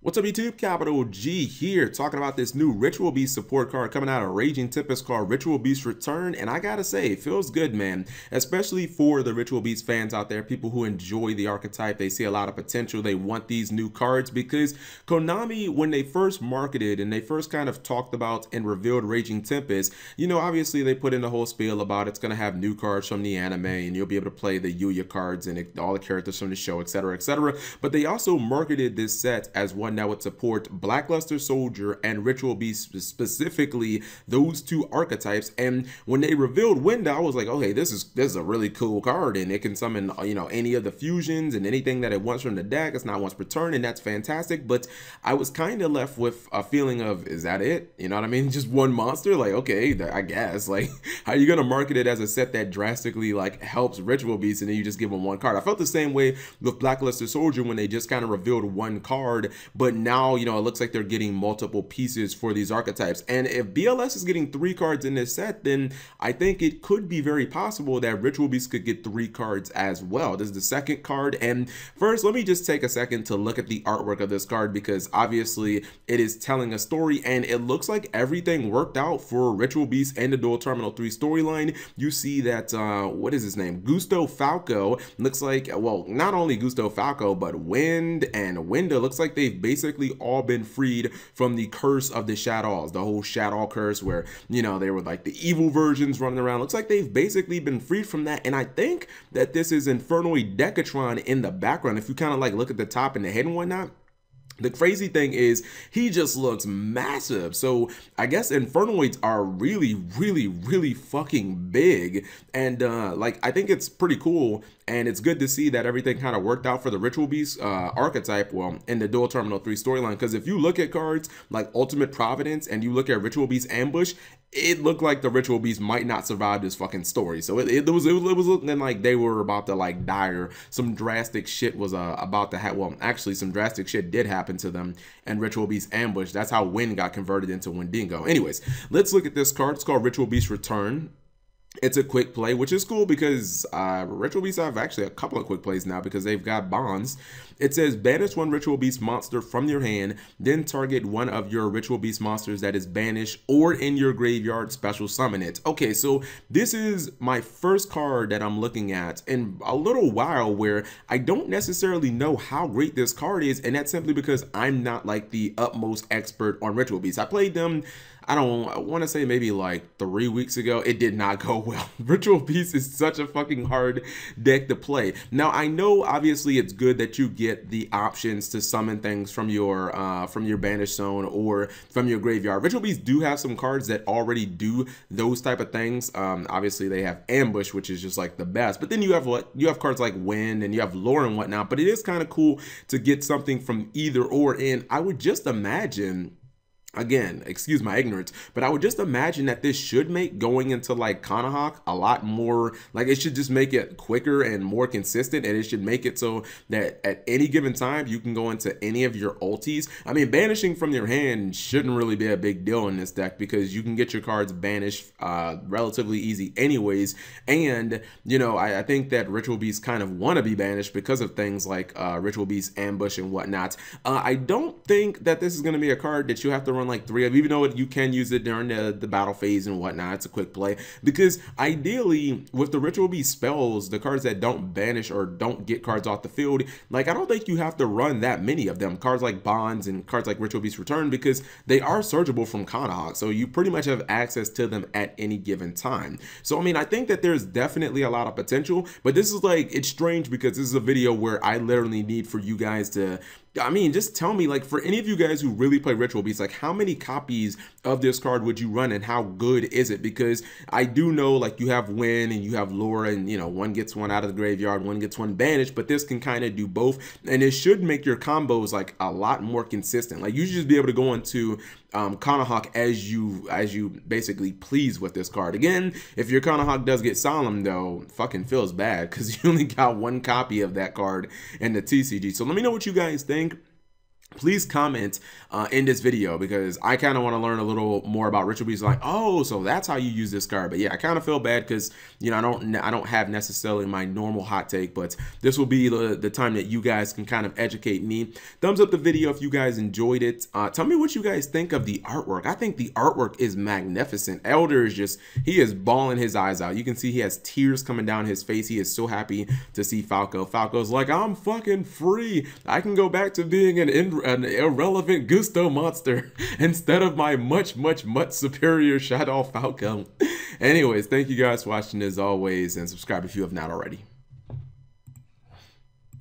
What's up YouTube? Capital G here, talking about this new Ritual Beast support card coming out of Raging Tempest called Ritual Beast Return, and I gotta say, it feels good, man. Especially for the Ritual Beast fans out there, people who enjoy the archetype, they see a lot of potential, they want these new cards, because Konami, when they first marketed and they first kind of talked about and revealed Raging Tempest, you know, obviously they put in the whole spiel about it's gonna have new cards from the anime, and you'll be able to play the Yuya cards and all the characters from the show, etc., etc. But they also marketed this set as one that would support Blackluster Soldier and Ritual Beast, specifically those two archetypes. And when they revealed Winda, I was like, okay, this is a really cool card, and it can summon, you know, any of the fusions and anything that it wants from the deck. It's not once per turn, and that's fantastic. But I was kind of left with a feeling of, is that it? You know what I mean? Just one monster? Like, okay, I guess. Like, how are you gonna market it as a set that drastically like helps Ritual Beast, and then you just give them one card? I felt the same way with Blackluster Soldier when they just kind of revealed one card, but now, you know, it looks like they're getting multiple pieces for these archetypes. And if BLS is getting 3 cards in this set, then I think it could be very possible that Ritual Beast could get 3 cards as well. This is the second card. And first, let me just take a second to look at the artwork of this card, because obviously it is telling a story, and it looks like everything worked out for Ritual Beast and the Dual Terminal 3 storyline. You see that, what is his name? Gusto Falco looks like, well, not only Gusto Falco, but Wind and Winda looks like they've basically all been freed from the curse of the Shaddolls, the whole Shaddol curse, where, you know, they were like the evil versions running around. Looks like they've basically been freed from that. And I think that this is Infernoid Decatron in the background. If you kind of like look at the top and the head and whatnot, the crazy thing is he just looks massive. So I guess Infernoids are really fucking big. And like, I think it's pretty cool, and it's good to see that everything kind of worked out for the Ritual Beast archetype, well, in the Dual Terminal 3 storyline. Because if you look at cards like Ultimate Providence and you look at Ritual Beast Ambush, it looked like the Ritual Beast might not survive this fucking story. So it was looking like they were about to like die, or some drastic shit was about to happen. Well, actually, some drastic shit did happen to them and Ritual Beast Ambush. That's how Wind got converted into Wendigo. Anyways, let's look at this card. It's called Ritual Beast Return. It's a quick play, which is cool, because Ritual Beasts have actually a couple of quick plays now because they've got bonds. It says banish one Ritual Beast monster from your hand, then target one of your Ritual Beast monsters that is banished or in your graveyard, special summon it. Okay, so this is my first card that I'm looking at in a little while where I don't necessarily know how great this card is, and that's simply because I'm not like the utmost expert on Ritual Beasts. I played them, I want to say maybe like 3 weeks ago. It did not go well. Ritual Beast is such a fucking hard deck to play. Now, I know obviously it's good that you get the options to summon things from your banished zone or from your graveyard. Ritual Beasts do have some cards that already do those type of things. Obviously they have Ambush, which is just like the best. But then you have cards like Wind and you have Lore and whatnot. But it is kind of cool to get something from either or. And I would just imagine, again, excuse my ignorance, but I would just imagine that this should make going into like Kanahawk a lot more, like it should just make it quicker and more consistent, and it should make it so that at any given time you can go into any of your ultis. I mean, banishing from your hand shouldn't really be a big deal in this deck because you can get your cards banished relatively easy anyways. And, you know, I think that Ritual Beasts kind of want to be banished because of things like Ritual Beast Ambush and whatnot. I don't think that this is going to be a card that you have to run like 3 of, even though you can use it during the battle phase and whatnot. It's a quick play, because ideally with the Ritual Beast spells, the cards that don't banish or don't get cards off the field, like I don't think you have to run that many of them. Cards like Bonds and cards like Ritual Beast Return, because they are searchable from Kanahawk, so you pretty much have access to them at any given time. So I mean, I think that there's definitely a lot of potential, but this is like, it's strange because this is a video where I literally need for you guys to, I mean, just tell me, like, for any of you guys who really play Ritual Beasts, like, how many copies of this card would you run and how good is it? Because I do know, like, you have Wind and you have Lore, and, you know, one gets one out of the graveyard, one gets one banished, but this can kind of do both, and it should make your combos, like, a lot more consistent. Like, you should just be able to go into Kanahawk as you basically please with this card. Again, if your Kanahawk does get Solemn, though, fucking feels bad because you only got one copy of that card in the TCG. So let me know what you guys think. please comment in this video, because I kind of want to learn a little more about Ritual Beast. Like, oh, so that's how you use this card. But yeah, I kind of feel bad because, you know, I don't have necessarily my normal hot take, but this will be the time that you guys can kind of educate me. Thumbs up the video if you guys enjoyed it. Tell me what you guys think of the artwork. I think the artwork is magnificent. Elder is just, he is bawling his eyes out. You can see he has tears coming down his face. He is so happy to see Falco. Falco's like, I'm fucking free. I can go back to being an irrelevant Gusto monster instead of my much superior Shadow Falco. Anyways, thank you guys for watching as always, and subscribe if you have not already.